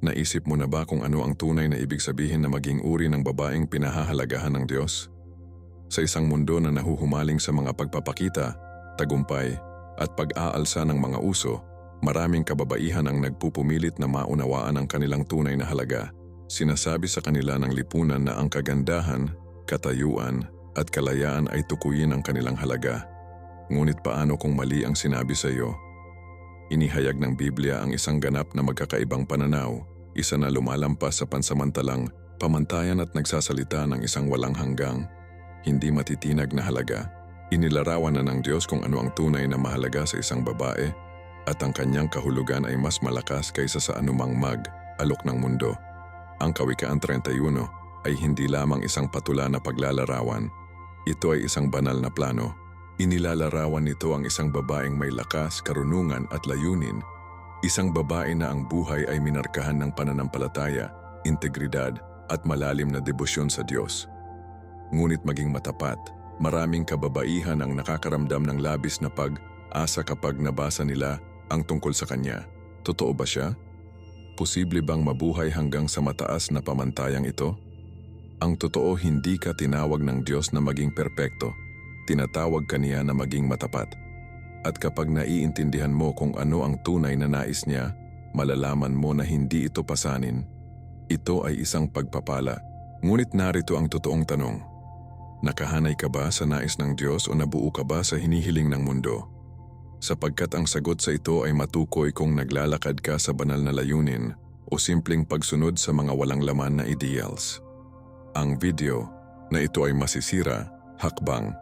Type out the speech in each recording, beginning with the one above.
Naisip mo na ba kung ano ang tunay na ibig sabihin na maging uri ng babaeng pinahahalagahan ng Diyos? Sa isang mundo na nahuhumaling sa mga pagpapakita, tagumpay, at pag-aalsa ng mga uso, maraming kababaihan ang nagpupumilit na maunawaan ang kanilang tunay na halaga. Sinasabi sa kanila ng lipunan na ang kagandahan, katayuan, at kalayaan ay tukuyin ang kanilang halaga. Ngunit paano kung mali ang sinabi sa iyo? Inihayag ng Biblia ang isang ganap na magkakaibang pananaw, isa na lumalampas sa pansamantalang pamantayan at nagsasalita ng isang walang hanggang, hindi matitinag na halaga. Inilarawan na ng Diyos kung ano ang tunay na mahalaga sa isang babae at ang kanyang kahulugan ay mas malakas kaysa sa anumang alok ng mundo. Ang Kawikaan 31 ay hindi lamang isang patula na paglalarawan, ito ay isang banal na plano. Inilalarawan nito ang isang babaeng may lakas, karunungan at layunin, isang babae na ang buhay ay minarkahan ng pananampalataya, integridad at malalim na debosyon sa Diyos. Ngunit maging matapat, maraming kababaihan ang nakakaramdam ng labis na pag-asa kapag nabasa nila ang tungkol sa Kanya. Totoo ba siya? Posible bang mabuhay hanggang sa mataas na pamantayang ito? Ang totoo, hindi ka tinawag ng Diyos na maging perpekto. Tinatawag ka niya na maging matapat. At kapag naiintindihan mo kung ano ang tunay na nais niya, malalaman mo na hindi ito pasanin. Ito ay isang pagpapala. Ngunit narito ang totoong tanong. Nakahanay ka ba sa nais ng Diyos o nabuo ka ba sa hinihiling ng mundo? Sapagkat ang sagot sa ito ay matukoy kung naglalakad ka sa banal na layunin o simpleng pagsunod sa mga walang laman na ideals. Ang video na ito ay masisira, hakbang,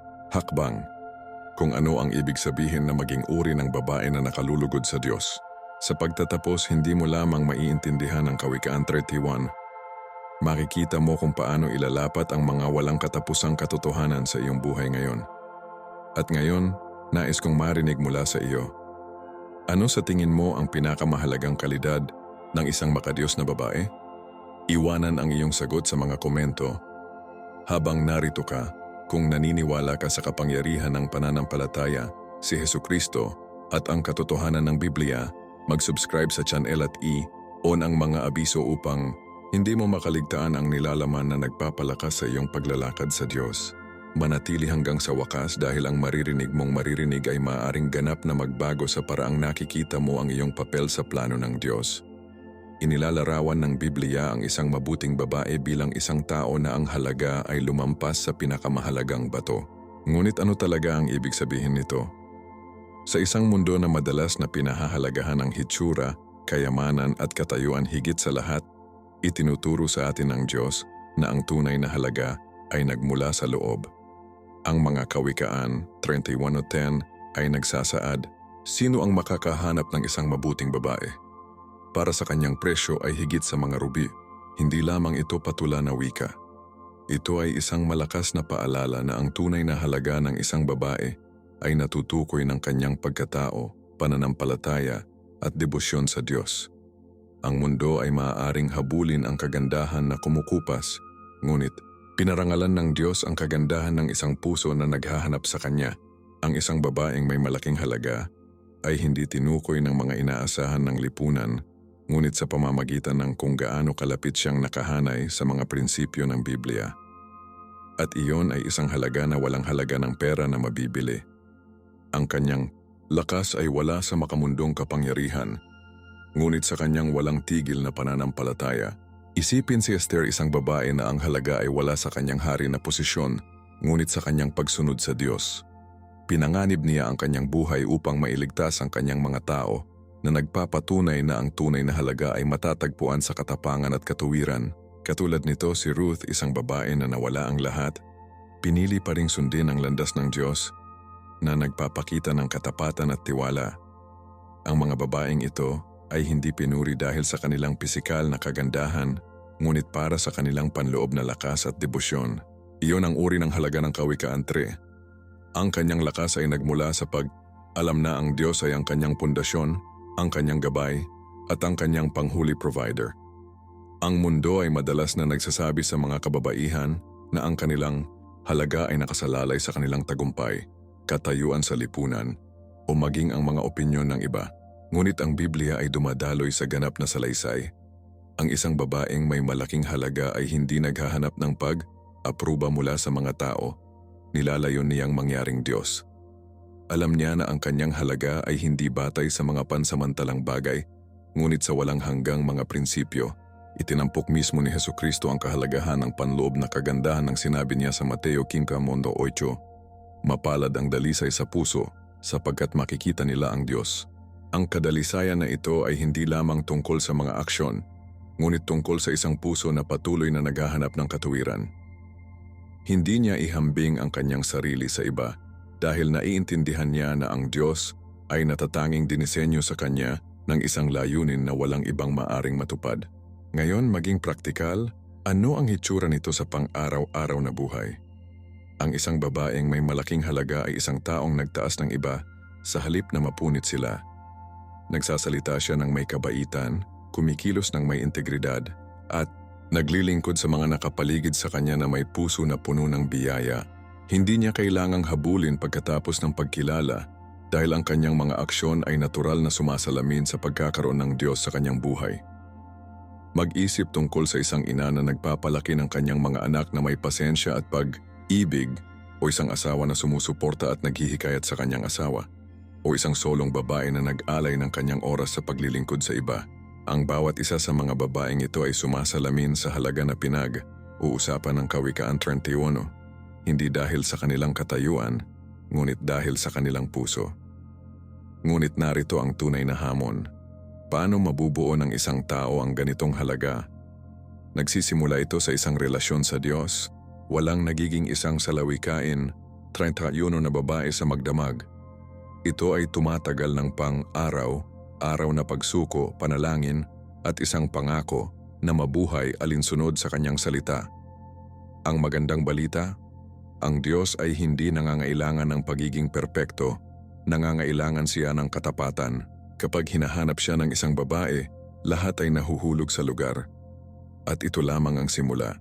kung ano ang ibig sabihin na maging uri ng babae na nakalulugod sa Diyos. Sa pagtatapos, hindi mo lamang maiintindihan ang Kawikaan 31. Makikita mo kung paano ilalapat ang mga walang katapusang katotohanan sa iyong buhay ngayon. At ngayon, nais kong marinig mula sa iyo. Ano sa tingin mo ang pinakamahalagang kalidad ng isang makadiyos na babae? Iwanan ang iyong sagot sa mga komento. Habang narito ka, kung naniniwala ka sa kapangyarihan ng pananampalataya, si Hesukristo at ang katotohanan ng Biblia, mag-subscribe sa channel at i-on ang mga abiso upang hindi mo makaligtaan ang nilalaman na nagpapalakas sa iyong paglalakad sa Diyos. Manatili hanggang sa wakas dahil ang maririnig mong maririnig ay maaaring ganap na magbago sa paraang nakikita mo ang iyong papel sa plano ng Diyos. Inilalarawan ng Biblia ang isang mabuting babae bilang isang tao na ang halaga ay lumampas sa pinakamahalagang bato. Ngunit ano talaga ang ibig sabihin nito? Sa isang mundo na madalas na pinahahalagahan ang hitsura, kayamanan at katayuan higit sa lahat, itinuturo sa atin ng Diyos na ang tunay na halaga ay nagmula sa loob. Ang mga Kawikaan 31:10 ay nagsasaad, sino ang makakahanap ng isang mabuting babae? Para sa kanyang presyo ay higit sa mga rubi. Hindi lamang ito patula na wika. Ito ay isang malakas na paalala na ang tunay na halaga ng isang babae ay natutukoy ng kanyang pagkatao, pananampalataya at debosyon sa Diyos. Ang mundo ay maaaring habulin ang kagandahan na kumukupas, ngunit pinarangalan ng Diyos ang kagandahan ng isang puso na naghahanap sa Kanya. Ang isang babaeng may malaking halaga ay hindi tinukoy ng mga inaasahan ng lipunan, ngunit sa pamamagitan ng kung gaano kalapit siyang nakahanay sa mga prinsipyo ng Biblia. At iyon ay isang halaga na walang halaga ng pera na mabibili. Ang kanyang lakas ay wala sa makamundong kapangyarihan, ngunit sa kanyang walang tigil na pananampalataya. Isipin si Esther, isang babae na ang halaga ay wala sa kanyang hari na posisyon, ngunit sa kanyang pagsunod sa Diyos. Pinanganib niya ang kanyang buhay upang mailigtas ang kanyang mga tao, na nagpapatunay na ang tunay na halaga ay matatagpuan sa katapangan at katuwiran. Katulad nito si Ruth, isang babae na nawala ang lahat, pinili pa ring sundin ang landas ng Diyos na nagpapakita ng katapatan at tiwala. Ang mga babaeng ito ay hindi pinuri dahil sa kanilang pisikal na kagandahan, ngunit para sa kanilang panloob na lakas at debosyon. Iyon ang uri ng halaga ng Kawikaan 3. Ang kanyang lakas ay nagmula sa alam na ang Diyos ay ang kanyang pundasyon, ang kanyang gabay, at ang kanyang panghuli provider. Ang mundo ay madalas na nagsasabi sa mga kababaihan na ang kanilang halaga ay nakasalalay sa kanilang tagumpay, katayuan sa lipunan, o maging ang mga opinyon ng iba. Ngunit ang Biblia ay dumadaloy sa ganap na salaysay. Ang isang babaeng may malaking halaga ay hindi naghahanap ng pag-apruba mula sa mga tao. Nilalayon niyang mangyaring Diyos. Alam niya na ang kanyang halaga ay hindi batay sa mga pansamantalang bagay, ngunit sa walang hanggang mga prinsipyo. Itinampok mismo ni Hesukristo ang kahalagahan ng panloob na kagandahan ng sinabi niya sa Mateo 5:8. Mapalad ang dalisay sa puso sapagkat makikita nila ang Diyos. Ang kadalisayan na ito ay hindi lamang tungkol sa mga aksyon, ngunit tungkol sa isang puso na patuloy na naghahanap ng katuwiran. Hindi niya ihambing ang kanyang sarili sa iba dahil naiintindihan niya na ang Diyos ay natatanging dinisenyo sa kanya ng isang layunin na walang ibang maaring matupad. Ngayon, maging praktikal, ano ang hitsura nito sa pang-araw-araw na buhay? Ang isang babaeng may malaking halaga ay isang taong nagtaas ng iba sa halip na mapunit sila. Nagsasalita siya ng may kabaitan, kumikilos ng may integridad, at naglilingkod sa mga nakapaligid sa kanya na may puso na puno ng biyaya. Hindi niya kailangang habulin pagkatapos ng pagkilala dahil ang kanyang mga aksyon ay natural na sumasalamin sa pagkakaroon ng Diyos sa kanyang buhay. Mag-isip tungkol sa isang ina na nagpapalaki ng kanyang mga anak na may pasensya at pag-ibig, o isang asawa na sumusuporta at naghihikayat sa kanyang asawa, o isang solong babae na nag-alay ng kanyang oras sa paglilingkod sa iba. Ang bawat isa sa mga babaeng ito ay sumasalamin sa halaga na pinag-uusapan ng Kawikaan 31, hindi dahil sa kanilang katayuan, ngunit dahil sa kanilang puso. Ngunit narito ang tunay na hamon. Paano mabubuo ng isang tao ang ganitong halaga? Nagsisimula ito sa isang relasyon sa Diyos. Walang nagiging isang salawikain, 31 na babae sa magdamag. Ito ay tumatagal ng pang-araw na pagsuko, panalangin, at isang pangako na mabuhay alinsunod sa kanyang salita. Ang magandang balita, ang Diyos ay hindi nangangailangan ng pagiging perpekto, nangangailangan siya ng katapatan. Kapag hinahanap siya ng isang babae, lahat ay nahuhulog sa lugar. At ito lamang ang simula.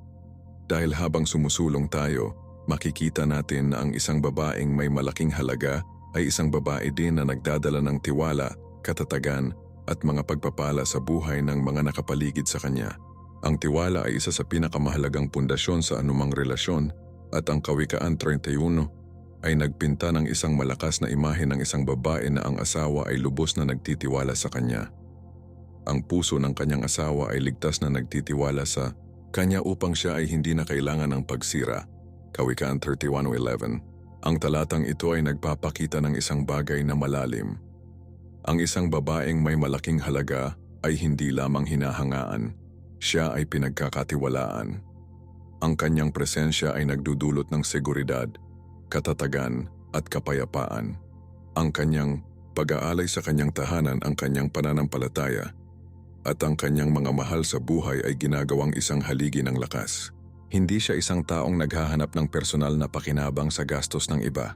Dahil habang sumusulong tayo, makikita natin na ang isang babaeng may malaking halaga ay isang babae din na nagdadala ng tiwala, katatagan, at mga pagpapala sa buhay ng mga nakapaligid sa kanya. Ang tiwala ay isa sa pinakamahalagang pundasyon sa anumang relasyon, at ang Kawikaan 31 ay nagpinta ng isang malakas na imahe ng isang babae na ang asawa ay lubos na nagtitiwala sa kanya. Ang puso ng kanyang asawa ay ligtas na nagtitiwala sa kanya upang siya ay hindi na kailangan ng pagsira. Kawikaan 31:11. Ang talatang ito ay nagpapakita ng isang bagay na malalim. Ang isang babaeng may malaking halaga ay hindi lamang hinahangaan, siya ay pinagkakatiwalaan. Ang kanyang presensya ay nagdudulot ng seguridad, katatagan at kapayapaan. Ang kanyang pag-aalay sa kanyang tahanan, ang kanyang pananampalataya, at ang kanyang mga mahal sa buhay ay ginagawang isang haligi ng lakas. Hindi siya isang taong naghahanap ng personal na pakinabang sa gastos ng iba.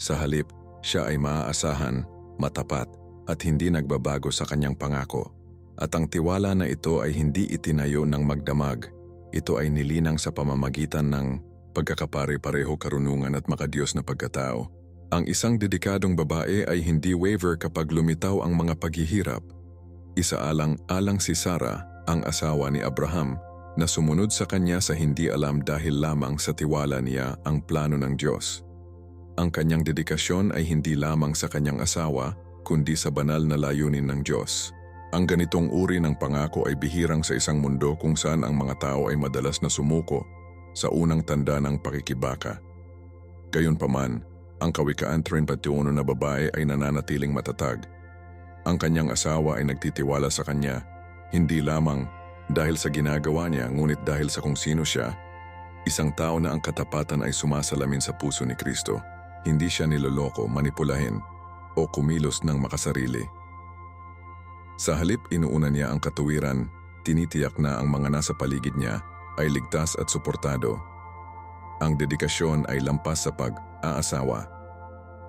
Sa halip, siya ay maaasahan, matapat, at hindi nagbabago sa kanyang pangako. At ang tiwala na ito ay hindi itinayo ng magdamag. Ito ay nilinang sa pamamagitan ng pagkakapare-pareho karunungan at makadiyos na pagkatao. Ang isang dedikadong babae ay hindi waver kapag lumitaw ang mga paghihirap. Isaalang-alang si Sarah, ang asawa ni Abraham, na sumunod sa kanya sa hindi alam dahil lamang sa tiwala niya ang plano ng Diyos. Ang kanyang dedikasyon ay hindi lamang sa kanyang asawa, kundi sa banal na layunin ng Diyos. Ang ganitong uri ng pangako ay bihirang sa isang mundo kung saan ang mga tao ay madalas na sumuko sa unang tanda ng pakikibaka. Gayunpaman, ang Kawikaan 31 na babae ay nananatiling matatag. Ang kanyang asawa ay nagtitiwala sa kanya, hindi lamang dahil sa ginagawa niya ngunit dahil sa kung sino siya. Isang tao na ang katapatan ay sumasalamin sa puso ni Kristo. Hindi siya niloloko, manipulahin, o kumilos ng makasarili. Sa halip inuuna niya ang katuwiran, tinitiyak na ang mga nasa paligid niya ay ligtas at suportado. Ang dedikasyon ay lampas sa pag-aasawa.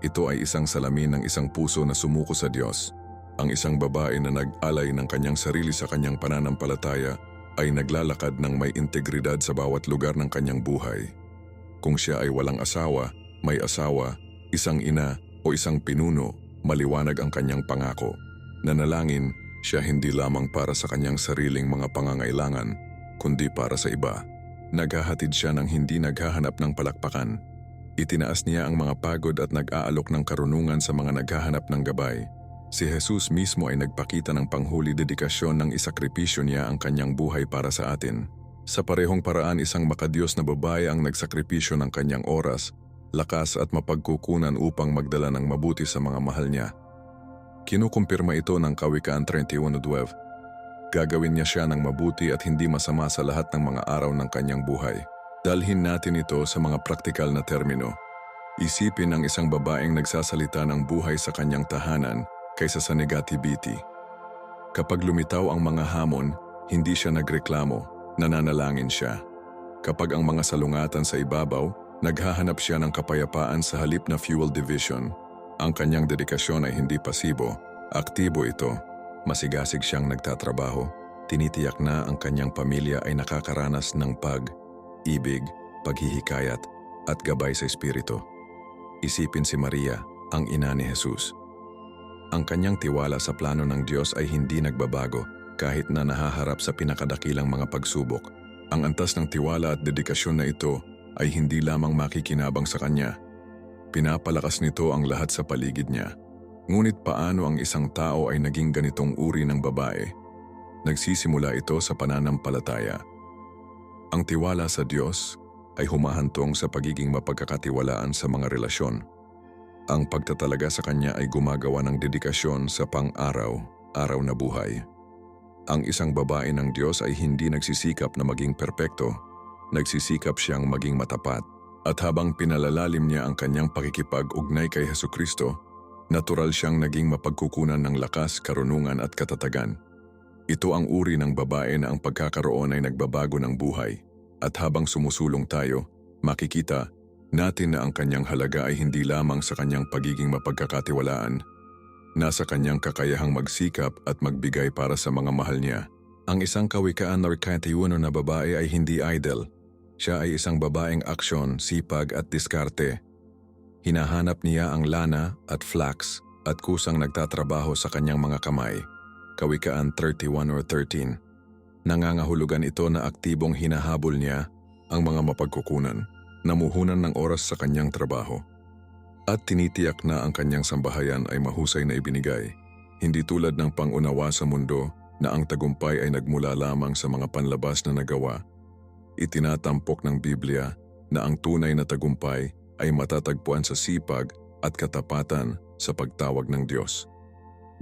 Ito ay isang salamin ng isang puso na sumuko sa Diyos. Ang isang babae na nag-alay ng kanyang sarili sa kanyang pananampalataya ay naglalakad ng may integridad sa bawat lugar ng kanyang buhay. Kung siya ay walang asawa, may asawa, isang ina o isang pinuno, maliwanag ang kanyang pangako. Nanalangin, Siya hindi lamang para sa kanyang sariling mga pangangailangan, kundi para sa iba. Naghahatid siya ng hindi naghahanap ng palakpakan. Itinaas niya ang mga pagod at nag-aalok ng karunungan sa mga naghahanap ng gabay. Si Jesus mismo ay nagpakita ng panghuli dedikasyon ng isakripisyo niya ang kanyang buhay para sa atin. Sa parehong paraan, isang makadiyos na babae ang nagsakripisyo ng kanyang oras, lakas at mapagkukunan upang magdala ng mabuti sa mga mahal niya. Kinukumpirma ito ng Kawikaan 31:12. Gagawin niya siya ng mabuti at hindi masama sa lahat ng mga araw ng kanyang buhay. Dalhin natin ito sa mga praktikal na termino. Isipin ang isang babaeng nagsasalita ng buhay sa kanyang tahanan kaysa sa negativity. Kapag lumitaw ang mga hamon, hindi siya nagreklamo, nananalangin siya. Kapag ang mga salungatan sa ibabaw, naghahanap siya ng kapayapaan sa halip na fuel division. Ang kanyang dedikasyon ay hindi pasibo, aktibo ito. Masigasig siyang nagtatrabaho, tinitiyak na ang kanyang pamilya ay nakakaranas ng pag-ibig, paghihikayat at gabay sa espiritu. Isipin si Maria, ang ina ni Jesus. Ang kanyang tiwala sa plano ng Diyos ay hindi nagbabago kahit na nahaharap sa pinakadakilang mga pagsubok. Ang antas ng tiwala at dedikasyon na ito ay hindi lamang makikinabang sa kanya. Pinapalakas nito ang lahat sa paligid niya. Ngunit paano ang isang tao ay naging ganitong uri ng babae? Nagsisimula ito sa pananampalataya. Ang tiwala sa Diyos ay humahantong sa pagiging mapagkakatiwalaan sa mga relasyon. Ang pagtatalaga sa Kanya ay gumagawa ng dedikasyon sa pang-araw-araw na buhay. Ang isang babae ng Diyos ay hindi nagsisikap na maging perpekto, nagsisikap siyang maging matapat. At habang pinalalalim niya ang kanyang pakikipag-ugnay kay Hesukristo, natural siyang naging mapagkukunan ng lakas, karunungan at katatagan. Ito ang uri ng babae na ang pagkakaroon ay nagbabago ng buhay. At habang sumusulong tayo, makikita natin na ang kanyang halaga ay hindi lamang sa kanyang pagiging mapagkakatiwalaan, nasa kanyang kakayahang magsikap at magbigay para sa mga mahal niya. Ang isang Kawikaan 31 na babae ay hindi idle. Siya ay isang babaeng aksyon, sipag at diskarte. Hinahanap niya ang lana at flax at kusang nagtatrabaho sa kanyang mga kamay. Kawikaan 31:13. Nangangahulugan ito na aktibong hinahabol niya ang mga mapagkukunan, namuhunan ng oras sa kanyang trabaho. At tinitiyak na ang kanyang sambahayan ay mahusay na ibinigay, hindi tulad ng pangunawa sa mundo na ang tagumpay ay nagmula lamang sa mga panlabas na nagawa. Itinatampok ng Biblia na ang tunay na tagumpay ay matatagpuan sa sipag at katapatan sa pagtawag ng Diyos.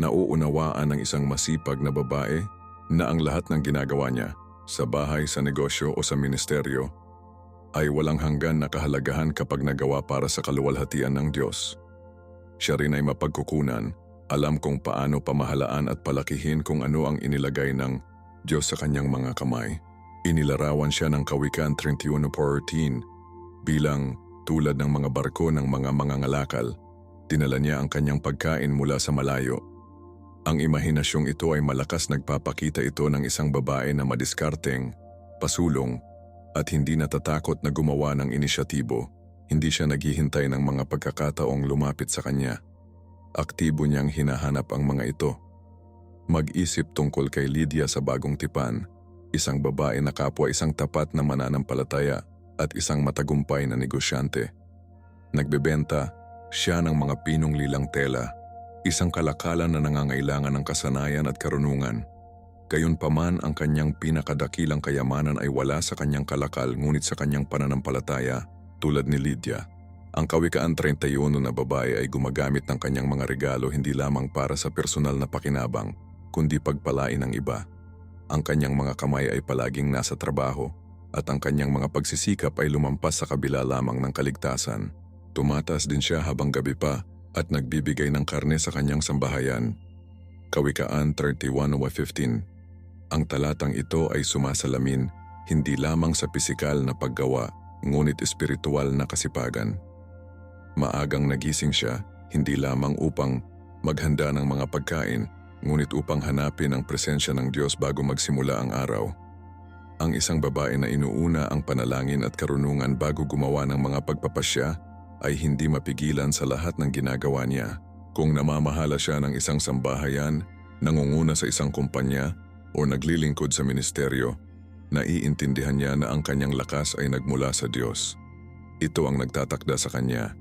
Nauunawaan ng isang masipag na babae na ang lahat ng ginagawa niya sa bahay, sa negosyo o sa ministeryo ay walang hanggan na kahalagahan kapag nagawa para sa kaluwalhatian ng Diyos. Siya rin ay mapagkukunan, alam kung paano pamahalaan at palakihin kung ano ang inilagay ng Diyos sa kanyang mga kamay. Inilarawan siya ng Kawikaan 31:14 bilang tulad ng mga barko ng mga mangangalakal. Dinala niya ang kanyang pagkain mula sa malayo. Ang imahinasyong ito ay malakas, nagpapakita ito ng isang babae na madiskarteng, pasulong, at hindi natatakot na gumawa ng inisyatibo. Hindi siya naghihintay ng mga pagkakataong lumapit sa kanya. Aktibo niyang hinahanap ang mga ito. Mag-isip tungkol kay Lydia sa Bagong Tipan, isang babae na kapwa isang tapat na mananampalataya at isang matagumpay na negosyante. Nagbebenta siya ng mga pinong lilang tela, isang kalakalan na nangangailangan ng kasanayan at karunungan. Gayunpaman, ang kanyang pinakadakilang kayamanan ay wala sa kanyang kalakal ngunit sa kanyang pananampalataya, tulad ni Lydia. Ang Kawikaan 31 na babae ay gumagamit ng kanyang mga regalo hindi lamang para sa personal na pakinabang, kundi pagpalain ng iba. Ang kanyang mga kamay ay palaging nasa trabaho at ang kanyang mga pagsisikap ay lumampas sa kabila lamang ng kaligtasan. Tumatas din siya habang gabi pa at nagbibigay ng karne sa kanyang sambahayan. Kawikaan 31:15. Ang talatang ito ay sumasalamin hindi lamang sa pisikal na paggawa, ngunit espiritual na kasipagan. Maagang nagising siya, hindi lamang upang maghanda ng mga pagkain, ngunit upang hanapin ang presensya ng Diyos bago magsimula ang araw. Ang isang babae na inuuna ang panalangin at karunungan bago gumawa ng mga pagpapasya ay hindi mapigilan sa lahat ng ginagawa niya. Kung namamahala siya ng isang sambahayan, nangunguna sa isang kumpanya o naglilingkod sa ministeryo, naiintindihan niya na ang kanyang lakas ay nagmula sa Diyos. Ito ang nagtatakda sa kanya.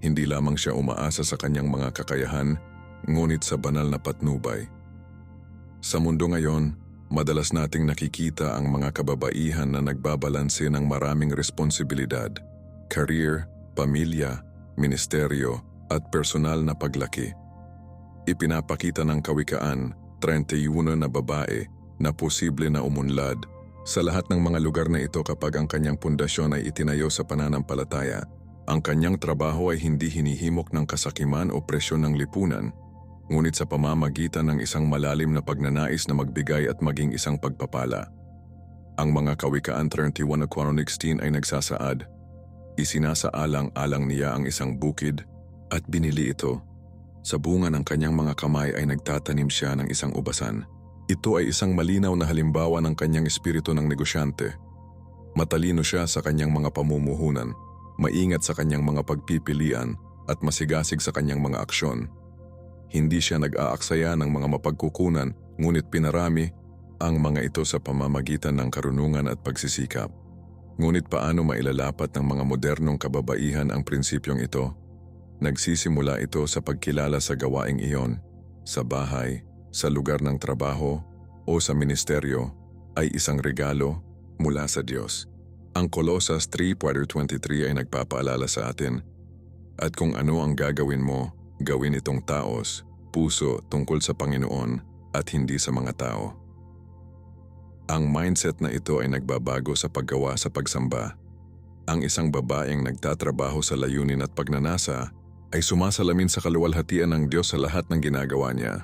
Hindi lamang siya umaasa sa kanyang mga kakayahan, ngunit sa banal na patnubay. Sa mundo ngayon, madalas nating nakikita ang mga kababaihan na nagbabalanse ng maraming responsibilidad, career, pamilya, ministeryo, at personal na paglaki. Ipinapakita ng Kawikaan 31 na babae na posible na umunlad sa lahat ng mga lugar na ito kapag ang kanyang pundasyon ay itinayo sa pananampalataya. Ang kanyang trabaho ay hindi hinihimok ng kasakiman o presyon ng lipunan, ngunit sa pamamagitan ng isang malalim na pagnanais na magbigay at maging isang pagpapala. Ang mga Kawikaan 31:16 ay nagsasaad, isinasaalang-alang niya ang isang bukid at binili ito. Sa bunga ng kanyang mga kamay ay nagtatanim siya ng isang ubasan. Ito ay isang malinaw na halimbawa ng kanyang espiritu ng negosyante. Matalino siya sa kanyang mga pamumuhunan, maingat sa kanyang mga pagpipilian at masigasig sa kanyang mga aksyon. Hindi siya nag-aaksaya ng mga mapagkukunan, ngunit pinarami ang mga ito sa pamamagitan ng karunungan at pagsisikap. Ngunit paano mailalapat ng mga modernong kababaihan ang prinsipyong ito? Nagsisimula ito sa pagkilala sa gawaing iyon, sa bahay, sa lugar ng trabaho, o sa ministeryo, ay isang regalo mula sa Diyos. Ang Colosas 3:23 ay nagpapaalala sa atin, at kung ano ang gagawin mo, gawin itong taos, puso tungkol sa Panginoon at hindi sa mga tao. Ang mindset na ito ay nagbabago sa paggawa sa pagsamba. Ang isang babaeng nagtatrabaho sa layunin at pagnanasa ay sumasalamin sa kaluwalhatian ng Diyos sa lahat ng ginagawa niya.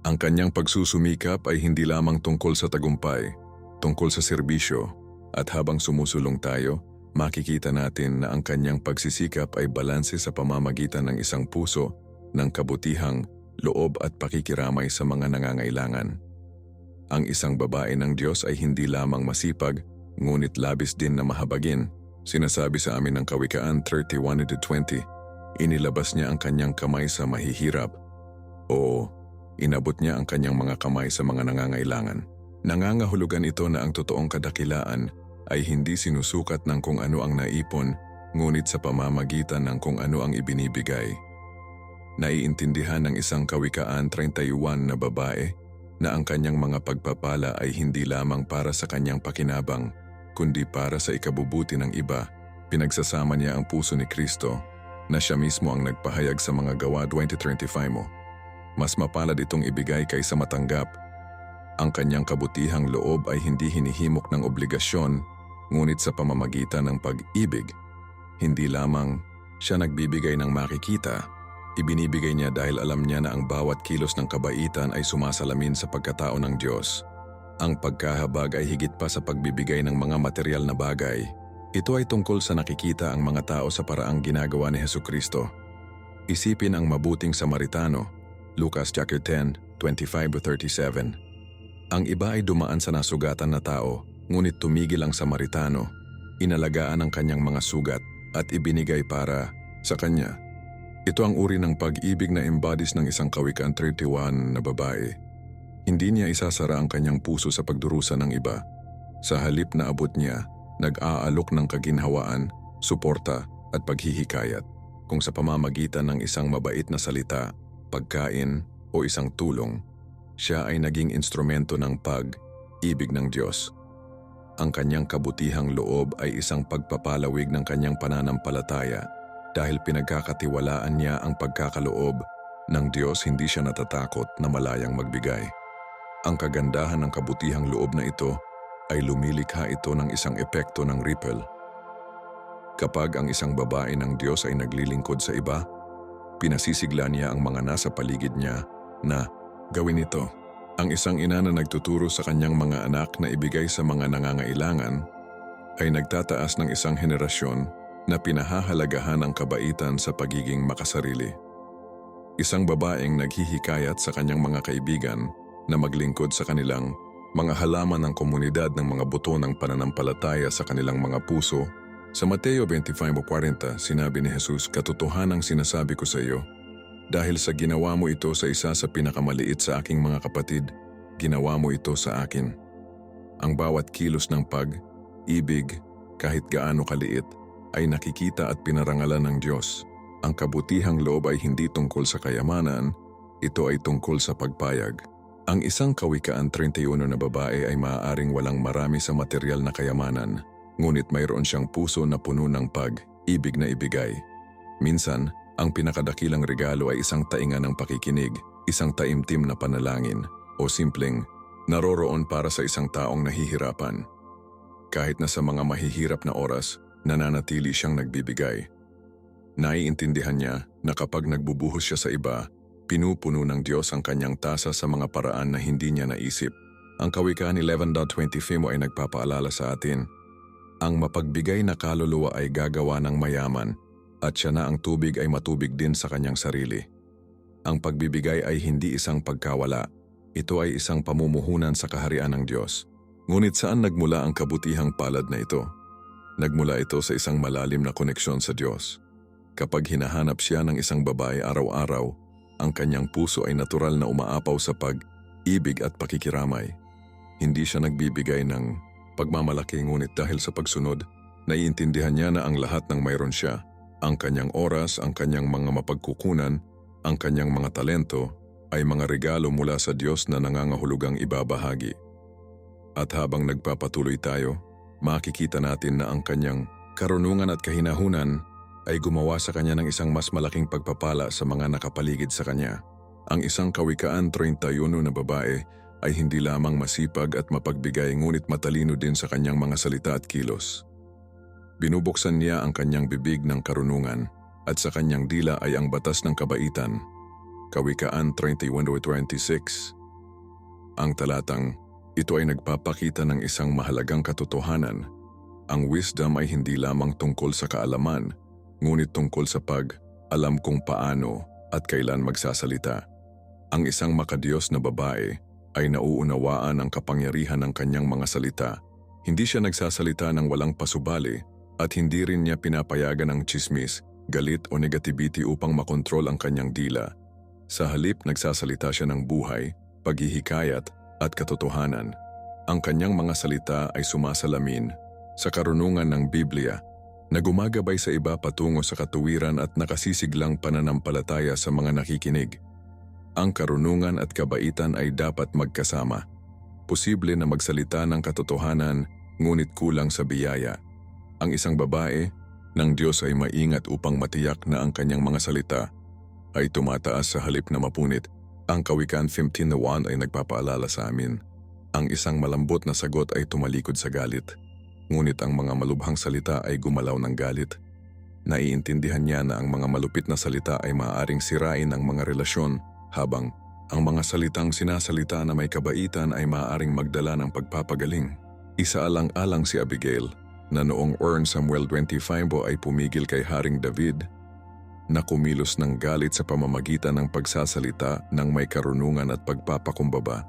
Ang kanyang pagsusumikap ay hindi lamang tungkol sa tagumpay, tungkol sa serbisyo, at habang sumusulong tayo, makikita natin na ang kanyang pagsisikap ay balanse sa pamamagitan ng isang puso ng kabutihang loob at pakikiramay sa mga nangangailangan. Ang isang babae ng Diyos ay hindi lamang masipag, ngunit labis din na mahabagin. Sinasabi sa amin ng Kawikaan 31:20, inilabas niya ang kanyang kamay sa mahihirap, o inabot niya ang kanyang mga kamay sa mga nangangailangan. Nangangahulugan ito na ang totoong kadakilaan ay hindi sinusukat ng kung ano ang naipon, ngunit sa pamamagitan ng kung ano ang ibinibigay. Naiintindihan ng isang Kawikaan 31 na babae na ang kanyang mga pagpapala ay hindi lamang para sa kanyang pakinabang, kundi para sa ikabubuti ng iba. Pinagsasama niya ang puso ni Kristo na siya mismo ang nagpahayag sa mga gawa 20:35 mo. Mas mapalad itong ibigay kaysa matanggap. Ang kanyang kabutihang loob ay hindi hinihimok ng obligasyon, ngunit sa pamamagitan ng pag-ibig. Hindi lamang siya nagbibigay ng makikita, ibinibigay niya dahil alam niya na ang bawat kilos ng kabaitan ay sumasalamin sa pagkatao ng Diyos. Ang pagkahabag ay higit pa sa pagbibigay ng mga material na bagay. Ito ay tungkol sa nakikita ang mga tao sa paraang ginagawa ni Hesukristo. Isipin ang mabuting Samaritano, Lucas 10:25-37. Ang iba ay dumaan sa nasugatan na tao, ngunit tumigil ang Samaritano, inalagaan ang kanyang mga sugat at ibinigay para sa kanya. Ito ang uri ng pag-ibig na embodies ng isang Kawikaan 31 na babae. Hindi niya isasara ang kanyang puso sa pagdurusa ng iba. Sa halip na abot niya, nag-aalok ng kaginhawaan, suporta at paghihikayat, kung sa pamamagitan ng isang mabait na salita, pagkain o isang tulong, siya ay naging instrumento ng pag-ibig ng Diyos. Ang kanyang kabutihang loob ay isang pagpapalawig ng kanyang pananampalataya dahil pinagkakatiwalaan niya ang pagkakaloob ng Diyos. Hindi siya natatakot na malayang magbigay. Ang kagandahan ng kabutihang loob na ito ay lumilikha ito ng isang epekto ng ripple. Kapag ang isang babae ng Diyos ay naglilingkod sa iba, pinasisigla niya ang mga nasa paligid niya na gawin ito. Ang isang ina na nagtuturo sa kanyang mga anak na ibigay sa mga nangangailangan ay nagtataas ng isang henerasyon na pinahahalagahan ang kabaitan sa pagiging makasarili. Isang babaeng naghihikayat sa kanyang mga kaibigan na maglingkod sa kanilang mga halaman ng komunidad ng mga buto ng pananampalataya sa kanilang mga puso. Sa Mateo 25:40, sinabi ni Jesus, "Katotohanang sinasabi ko sa iyo, Dahil sa ginawa mo ito sa isa sa pinakamaliit sa aking mga kapatid, ginawa mo ito sa akin. Ang bawat kilos ng pag-ibig, kahit gaano kaliit, ay nakikita at pinarangalan ng Diyos. Ang kabutihang loob ay hindi tungkol sa kayamanan, ito ay tungkol sa pagpayag. Ang isang Kawikaan 31 na babae ay maaaring walang marami sa material na kayamanan, ngunit mayroon siyang puso na puno ng pag-ibig na ibigay. Minsan, ang pinakadakilang regalo ay isang tainga ng pakikinig, isang taimtim na panalangin, o simpleng naroroon para sa isang taong nahihirapan. Kahit na sa mga mahihirap na oras, nananatili siyang nagbibigay. Naiintindihan niya na kapag nagbubuhos siya sa iba, pinupuno ng Diyos ang kanyang tasa sa mga paraan na hindi niya naisip. Ang Kawikaan 11.25 ay nagpapaalala sa atin, ang mapagbigay na kaluluwa ay gagawa ng mayaman, at siya na ang tubig ay matubig din sa kanyang sarili. Ang pagbibigay ay hindi isang pagkawala, ito ay isang pamumuhunan sa kaharian ng Diyos. Ngunit saan nagmula ang kabutihang palad na ito? Nagmula ito sa isang malalim na koneksyon sa Diyos. Kapag hinahanap siya ng isang babae araw-araw, ang kanyang puso ay natural na umaapaw sa pag-ibig at pakikiramay. Hindi siya nagbibigay ng pagmamalaki, ngunit dahil sa pagsunod, naiintindihan niya na ang lahat ng mayroon siya, ang kanyang oras, ang kanyang mga mapagkukunan, ang kanyang mga talento, ay mga regalo mula sa Diyos na nangangahulugang ibabahagi. At habang nagpapatuloy tayo, makikita natin na ang kanyang karunungan at kahinahunan ay gumawa sa kanya ng isang mas malaking pagpapala sa mga nakapaligid sa kanya. Ang isang Kawikaan 31 na babae ay hindi lamang masipag at mapagbigay, ngunit matalino din sa kanyang mga salita at kilos. Binubuksan niya ang kanyang bibig ng karunungan at sa kanyang dila ay ang batas ng kabaitan. Kawikaan 31:26. Ang talatang ito ay nagpapakita ng isang mahalagang katotohanan. Ang wisdom ay hindi lamang tungkol sa kaalaman, ngunit tungkol sa pag-alam kung paano at kailan magsasalita. Ang isang makadiyos na babae ay nauunawaan ang kapangyarihan ng kanyang mga salita. Hindi siya nagsasalita ng walang pasubali at hindi rin niya pinapayagan ang tsismis, galit o negativity upang makontrol ang kanyang dila. Sa halip, nagsasalita siya ng buhay, paghihikayat at katotohanan. Ang kanyang mga salita ay sumasalamin sa karunungan ng Biblia na gumagabay sa iba patungo sa katuwiran at nakasisiglang pananampalataya sa mga nakikinig. Ang karunungan at kabaitan ay dapat magkasama. Posible na magsalita ng katotohanan, ngunit kulang sa biyaya. Ang isang babae ng Diyos ay maingat upang matiyak na ang kanyang mga salita ay tumataas sa halip na mapunit. Ang Kawikaan 15:1 ay nagpapaalala sa amin. Ang isang malambot na sagot ay tumalikod sa galit, ngunit ang mga malubhang salita ay gumalaw ng galit. Naiintindihan niya na ang mga malupit na salita ay maaaring sirain ang mga relasyon, habang ang mga salitang sinasalita na may kabaitan ay maaaring magdala ng pagpapagaling. Isaalang-alang si Abigail na noong 1 Samuel 25 ay pumigil kay Haring David na kumilos ng galit sa pamamagitan ng pagsasalita ng may karunungan at pagpapakumbaba.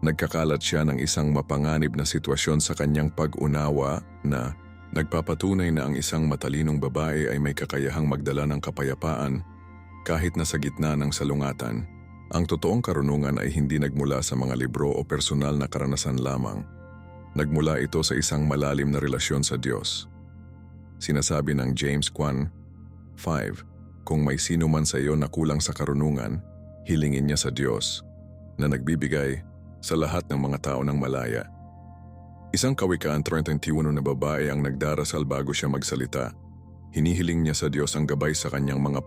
Nagkakalat siya ng isang mapanganib na sitwasyon sa kanyang pag-unawa na nagpapatunay na ang isang matalinong babae ay may kakayahang magdala ng kapayapaan kahit na sa gitna ng salungatan. Ang totoong karunungan ay hindi nagmula sa mga libro o personal na karanasan lamang. Nagmula ito sa isang malalim na relasyon sa Diyos. Sinasabi ng James 1:5, kung may sino man sa iyo na kulang sa karunungan, hilingin niya sa Diyos, na nagbibigay sa lahat ng mga tao ng malaya. Isang Kawikaan 31 na babae ang nagdarasal bago siya magsalita. Hinihiling niya sa Diyos ang gabay sa kanyang mga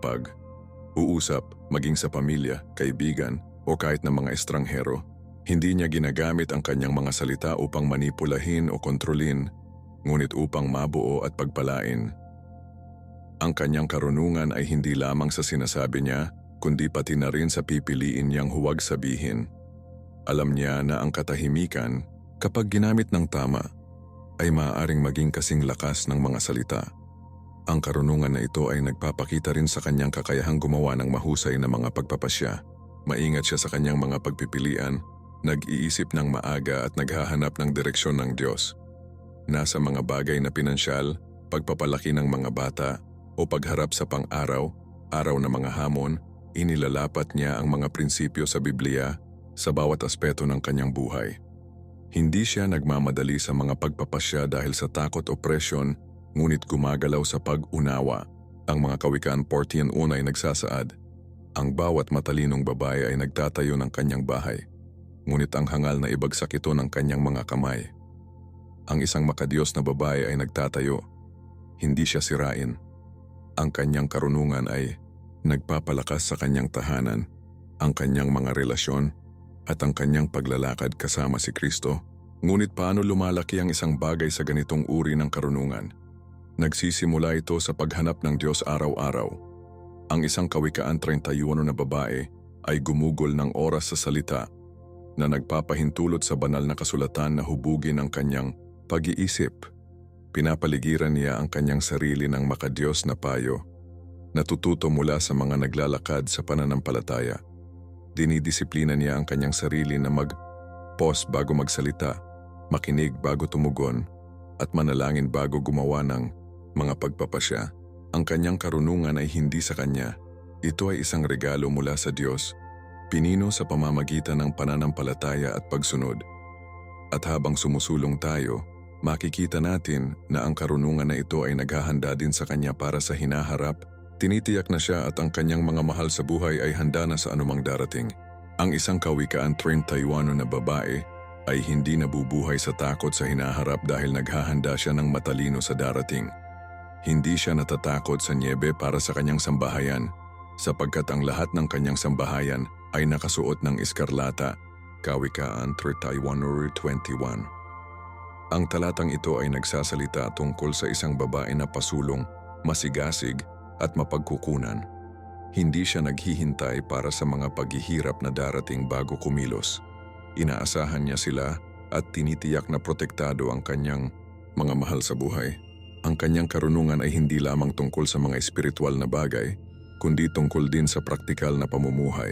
uusap, maging sa pamilya, kaibigan, o kahit na mga estranghero. Hindi niya ginagamit ang kanyang mga salita upang manipulahin o kontrolin, ngunit upang mabuo at pagpalain. Ang kanyang karunungan ay hindi lamang sa sinasabi niya, kundi pati na rin sa pipiliin niyang huwag sabihin. Alam niya na ang katahimikan, kapag ginamit ng tama, ay maaaring maging kasing lakas ng mga salita. Ang karunungan na ito ay nagpapakita rin sa kanyang kakayahang gumawa ng mahusay na mga pagpapasya. Maingat siya sa kanyang mga pagpipilian, nag-iisip ng maaga at naghahanap ng direksyon ng Diyos. Nasa mga bagay na pinansyal, pagpapalaki ng mga bata, o pagharap sa pang-araw na mga hamon, Inilalapat niya ang mga prinsipyo sa Biblia sa bawat aspeto ng kanyang buhay. Hindi siya nagmamadali sa mga pagpapasya dahil sa takot o presyon, ngunit gumagalaw sa pag-unawa. Ang mga Kawikaan 40:1 ay nagsasaad, ang bawat matalinong babae ay nagtatayo ng kanyang bahay, ngunit ang hangal na ibagsak ito ng kanyang mga kamay. Ang isang makadiyos na babae ay nagtatayo, hindi siya sirain. Ang kanyang karunungan ay nagpapalakas sa kanyang tahanan, ang kanyang mga relasyon, at ang kanyang paglalakad kasama si Kristo. Ngunit paano lumalaki ang isang bagay sa ganitong uri ng karunungan? Nagsisimula ito sa paghanap ng Diyos araw-araw. Ang isang Kawikaan 31 na babae ay gumugol ng oras sa salita na nagpapahintulot sa banal na kasulatan na hubugin ang kanyang pag-iisip. Pinapaligiran niya ang kanyang sarili ng makadiyos na payo. Natututo mula sa mga naglalakad sa pananampalataya. Dinidisiplina niya ang kanyang sarili na mag-pause bago magsalita, makinig bago tumugon, at manalangin bago gumawa ng mga pagpapasya. Ang kanyang karunungan ay hindi sa kanya. Ito ay isang regalo mula sa Diyos, pinino sa pamamagitan ng pananampalataya at pagsunod. At habang sumusulong tayo, makikita natin na ang karunungan na ito ay naghahanda din sa kanya para sa hinaharap. Tinitiyak na siya at ang kanyang mga mahal sa buhay ay handa na sa anumang darating. Ang isang Kawikaan 31 na babae ay hindi nabubuhay sa takot sa hinaharap dahil naghahanda siya ng matalino sa darating. Hindi siya natatakot sa niebe para sa kanyang sambahayan, sapagkat ang lahat ng kanyang sambahayan ay nakasuot ng iskarlata. Kawikaan 31:21. Ang talatang ito ay nagsasalita tungkol sa isang babae na pasulong, masigasig, at mapagkukunan. Hindi siya naghihintay para sa mga paghihirap na darating bago kumilos. Inaasahan niya sila at tinitiyak na protektado ang kanyang mga mahal sa buhay. Ang kanyang karunungan ay hindi lamang tungkol sa mga espiritual na bagay, kundi tungkol din sa praktikal na pamumuhay.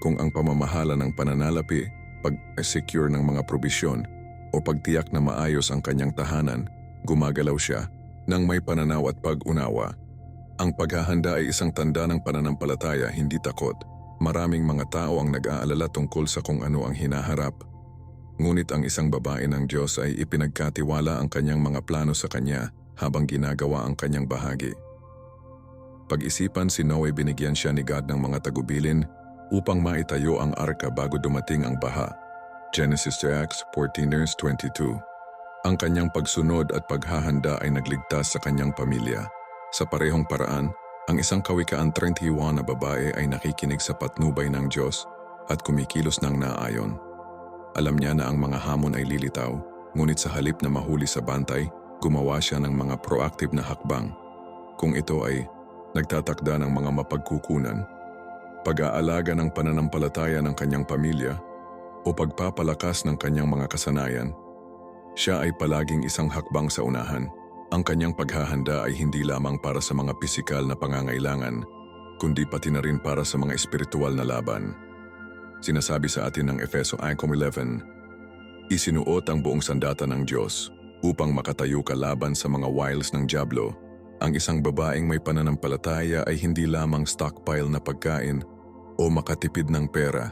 Kung ang pamamahala ng pananalapi, pag-secure ng mga probisyon, o pagtiyak na maayos ang kanyang tahanan, gumagalaw siya nang may pananaw at pag-unawa. Ang paghahanda ay isang tanda ng pananampalataya, hindi takot. Maraming mga tao ang nag-aalala tungkol sa kung ano ang hinaharap. Ngunit ang isang babae ng Diyos ay ipinagkatiwala ang kanyang mga plano sa kanya habang ginagawa ang kanyang bahagi. Pag-isipan si Noe, binigyan siya ni God ng mga tagubilin upang maitayo ang arka bago dumating ang baha. Genesis 14:22. Ang kanyang pagsunod at paghahanda ay nagligtas sa kanyang pamilya. Sa parehong paraan, ang isang Kawikaan 31 na babae ay nakikinig sa patnubay ng Diyos at kumikilos ng naayon. Alam niya na ang mga hamon ay lilitaw, ngunit sa halip na mahuli sa bantay, gumawa siya ng mga proactive na hakbang. Kung ito ay nagtatakda ng mga mapagkukunan, pag-aalaga ng pananampalataya ng kanyang pamilya, o pagpapalakas ng kanyang mga kasanayan, siya ay palaging isang hakbang sa unahan. Ang kanyang paghahanda ay hindi lamang para sa mga pisikal na pangangailangan, kundi pati na rin para sa mga espiritual na laban. Sinasabi sa atin ng Efeso 1:11, isinuot ang buong sandata ng Diyos upang makatayo ka laban sa mga wiles ng dyablo. Ang isang babaeng may pananampalataya ay hindi lamang stockpile na pagkain o makatipid ng pera.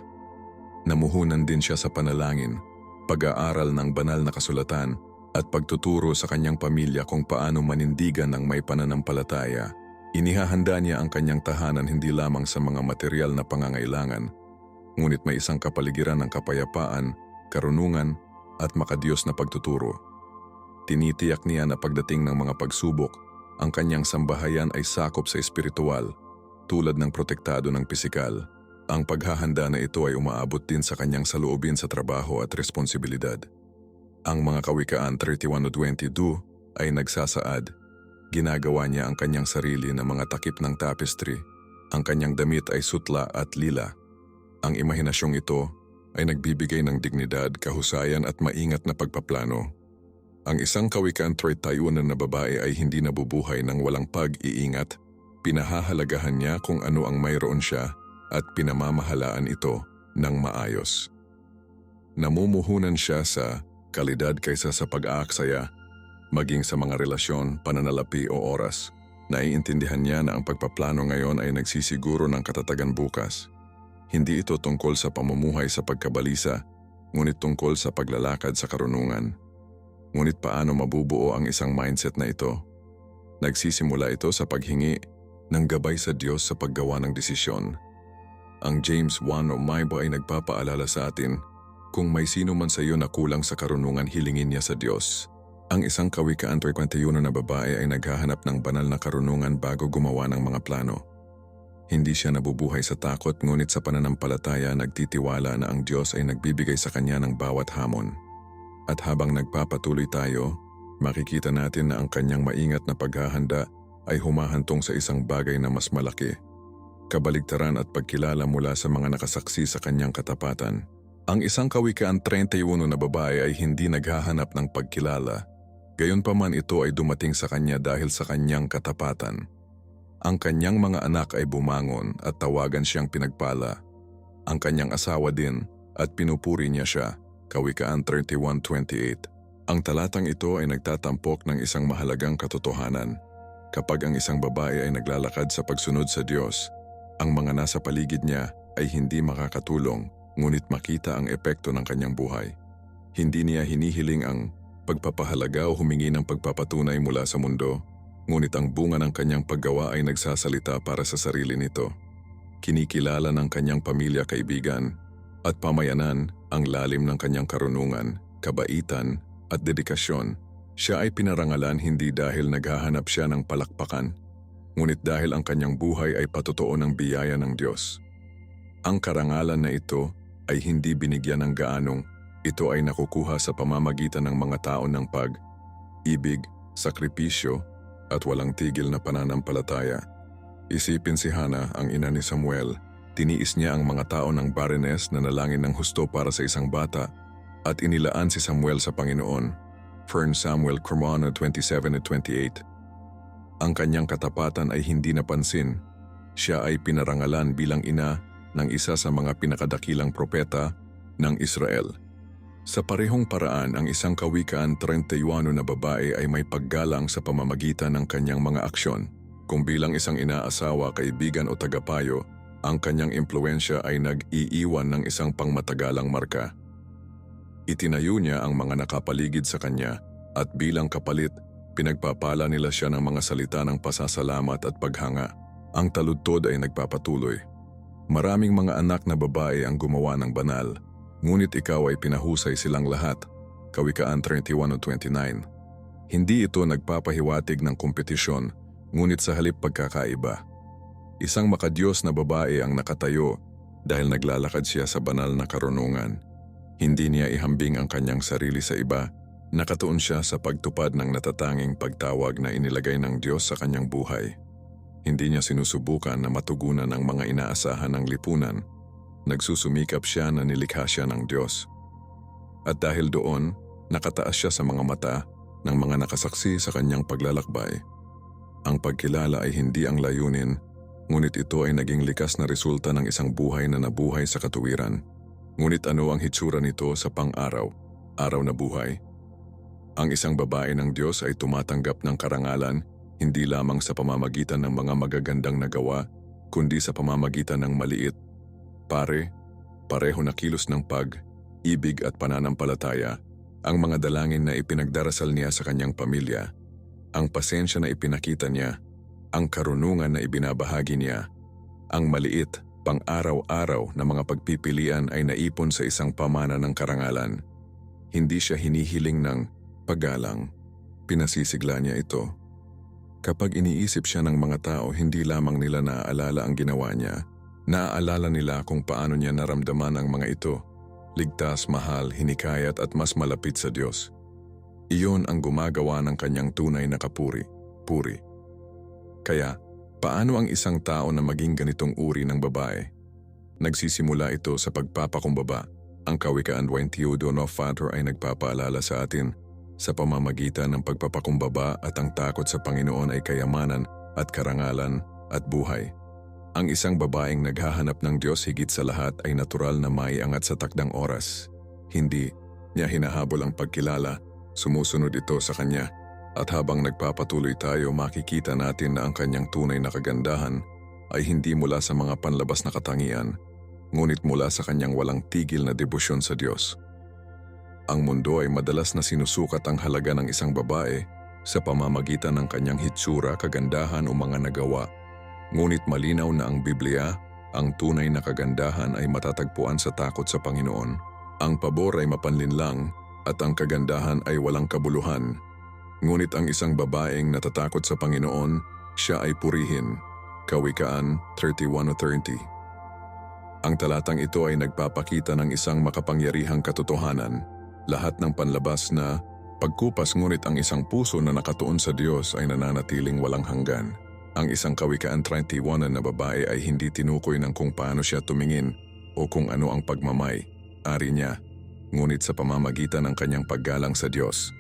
Namuhunan din siya sa panalangin, pag-aaral ng banal na kasulatan, at pagtuturo sa kanyang pamilya kung paano manindigan ng may pananampalataya. Inihahanda niya ang kanyang tahanan hindi lamang sa mga material na pangangailangan, ngunit may isang kapaligiran ng kapayapaan, karunungan, at makadiyos na pagtuturo. Tinitiyak niya na pagdating ng mga pagsubok, ang kanyang sambahayan ay sakop sa espiritual, tulad ng protektado ng pisikal. Ang paghahanda na ito ay umaabot din sa kanyang saloobin sa trabaho at responsibilidad. Ang mga Kawikaan 31:22 ay nagsasaad. Ginagawa niya ang kanyang sarili na mga takip ng tapestry. Ang kanyang damit ay sutla at lila. Ang imahinasyong ito ay nagbibigay ng dignidad, kahusayan at maingat na pagpaplano. Ang isang Kawikaan 31 na babae ay hindi nabubuhay ng walang pag-iingat. Pinahahalagahan niya kung ano ang mayroon siya at pinamamahalaan ito ng maayos. Namumuhunan siya sa kalidad kaysa sa pag-aaksaya, maging sa mga relasyon, pananalapi o oras. Naiintindihan niya na ang pagpaplano ngayon ay nagsisiguro ng katatagan bukas. Hindi ito tungkol sa pamumuhay sa pagkabalisa, ngunit tungkol sa paglalakad sa karunungan. Ngunit paano mabubuo ang isang mindset na ito? Nagsisimula ito sa paghingi ng gabay sa Diyos sa paggawa ng desisyon. Ang James 1 o Maiba ay nagpapaalala sa atin, kung may sino man sa iyo na kulang sa karunungan, hilingin niya sa Diyos. Ang isang Kawikaan 3:21 na babae ay naghahanap ng banal na karunungan bago gumawa ng mga plano. Hindi siya nabubuhay sa takot, ngunit sa pananampalataya nagtitiwala na ang Diyos ay nagbibigay sa kanya ng bawat hamon. At habang nagpapatuloy tayo, makikita natin na ang kanyang maingat na paghahanda ay humahantong sa isang bagay na mas malaki. Kabaligtaran at pagkilala mula sa mga nakasaksi sa kanyang katapatan. Ang isang Kawikaan 31 na babae ay hindi naghahanap ng pagkilala. Gayunpaman ito ay dumating sa kanya dahil sa kanyang katapatan. Ang kanyang mga anak ay bumangon at tawagan siyang pinagpala. Ang kanyang asawa din at pinupuri niya siya. Kawikaan 31:28. Ang talatang ito ay nagtatampok ng isang mahalagang katotohanan. Kapag ang isang babae ay naglalakad sa pagsunod sa Diyos, ang mga nasa paligid niya ay hindi makakatulong, ngunit makita ang epekto ng kanyang buhay. Hindi niya hinihiling ang pagpapahalaga o humingi ng pagpapatunay mula sa mundo, ngunit ang bunga ng kanyang paggawa ay nagsasalita para sa sarili nito. Kinikilala ng kanyang pamilya, kaibigan, at pamayanan ang lalim ng kanyang karunungan, kabaitan, at dedikasyon. Siya ay pinarangalan hindi dahil naghahanap siya ng palakpakan, ngunit dahil ang kanyang buhay ay patotoo ng biyaya ng Diyos. Ang karangalan na ito ay hindi binigyan ng gaanong, ito ay nakukuha sa pamamagitan ng mga tao ng pag-ibig, sakripisyo, at walang tigil na pananampalataya. Isipin si Hana, ang ina ni Samuel, tiniis niya ang mga tao ng barrenness na nalangin ng husto para sa isang bata, at inilaan si Samuel sa Panginoon. 1 Samuel 27:28. Ang kanyang katapatan ay hindi napansin. Siya ay pinarangalan bilang ina ng isa sa mga pinakadakilang propeta ng Israel. Sa parehong paraan, ang isang Kawikaan 31 na babae ay may paggalang sa pamamagitan ng kanyang mga aksyon. Kung bilang isang ina-asawa, kaibigan o tagapayo, ang kanyang impluensya ay nag-iiwan ng isang pangmatagalang marka. Itinayo niya ang mga nakapaligid sa kanya at bilang kapalit, pinagpapala nila siya ng mga salita ng pasasalamat at paghanga. Ang taludtod ay nagpapatuloy. Maraming mga anak na babae ang gumawa ng banal, ngunit ikaw ay pinahusay silang lahat. Kawikaan 31:29. Hindi ito nagpapahiwatig ng kompetisyon, ngunit sa halip pagkakaiba. Isang makadiyos na babae ang nakatayo dahil naglalakad siya sa banal na karunungan. Hindi niya ihambing ang kanyang sarili sa iba, nakatuon siya sa pagtupad ng natatanging pagtawag na inilagay ng Diyos sa kanyang buhay. Hindi niya sinusubukan na matugunan ang mga inaasahan ng lipunan. Nagsusumikap siya na nilikha siya ng Diyos. At dahil doon, nakataas siya sa mga mata ng mga nakasaksi sa kanyang paglalakbay. Ang pagkilala ay hindi ang layunin, ngunit ito ay naging likas na resulta ng isang buhay na nabuhay sa katuwiran. Ngunit ano ang hitsura nito sa pang-araw na buhay? Ang isang babae ng Diyos ay tumatanggap ng karangalan hindi lamang sa pamamagitan ng mga magagandang nagawa, kundi sa pamamagitan ng maliit, pareho na kilos ng pag-ibig at pananampalataya, ang mga dalangin na ipinagdarasal niya sa kanyang pamilya, ang pasensya na ipinakita niya, ang karunungan na ibinabahagi niya, ang maliit, pang-araw-araw na mga pagpipilian ay naipon sa isang pamana ng karangalan. Hindi siya hinihiling ng paggalang, pinasisigla niya ito. Kapag iniisip siya ng mga tao, hindi lamang nila naaalala ang ginawa niya, naaalala nila kung paano niya naramdaman ang mga ito, ligtas, mahal, hinikayat at mas malapit sa Diyos. Iyon ang gumagawa ng kanyang tunay na puri. Kaya, paano ang isang tao na maging ganitong uri ng babae? Nagsisimula ito sa pagpapakumbaba. Ang Kawikaan 21:4 ay nagpapaalala sa atin, sa pamamagitan ng pagpapakumbaba at ang takot sa Panginoon ay kayamanan at karangalan at buhay. Ang isang babaeng naghahanap ng Diyos higit sa lahat ay natural na maiangat sa takdang oras. Hindi niya hinahabol ang pagkilala, sumusunod ito sa kanya. At habang nagpapatuloy tayo, makikita natin na ang kanyang tunay na kagandahan ay hindi mula sa mga panlabas na katangian, ngunit mula sa kanyang walang tigil na debosyon sa Diyos. Ang mundo ay madalas na sinusukat ang halaga ng isang babae sa pamamagitan ng kanyang hitsura, kagandahan o mga nagawa. Ngunit malinaw na ang Biblia, ang tunay na kagandahan ay matatagpuan sa takot sa Panginoon. Ang pabor ay mapanlinlang at ang kagandahan ay walang kabuluhan. Ngunit ang isang babaeng natatakot sa Panginoon, siya ay purihin. Kawikaan 31:30. Ang talatang ito ay nagpapakita ng isang makapangyarihang katotohanan. Lahat ng panlabas na pagkupas, ngunit ang isang puso na nakatuon sa Diyos ay nananatiling walang hanggan. Ang isang Kawikaan 31 na babae ay hindi tinukoy ng kung paano siya tumingin o kung ano ang pagmamay-ari niya, ngunit sa pamamagitan ng kanyang paggalang sa Diyos.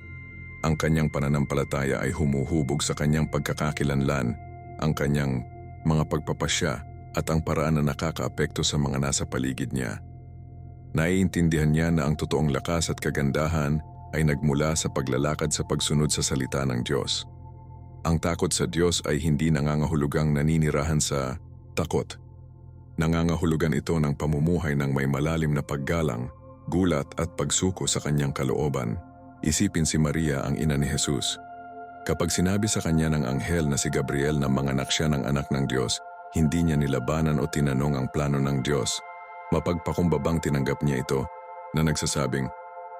Ang kanyang pananampalataya ay humuhubog sa kanyang pagkakakilanlan, ang kanyang mga pagpapasya at ang paraan na nakakaapekto sa mga nasa paligid niya. Naiintindihan niya na ang totoong lakas at kagandahan ay nagmula sa paglalakad sa pagsunod sa salita ng Diyos. Ang takot sa Diyos ay hindi nangangahulugang naninirahan sa takot. Nangangahulugan ito ng pamumuhay ng may malalim na paggalang, gulat at pagsuko sa kanyang kalooban. Isipin si Maria, ang ina ni Jesus. Kapag sinabi sa kanya ng anghel na si Gabriel na manganak siya ng anak ng Diyos, hindi niya nilabanan o tinanong ang plano ng Diyos. Mapagpakumbabang tinanggap niya ito na nagsasabing,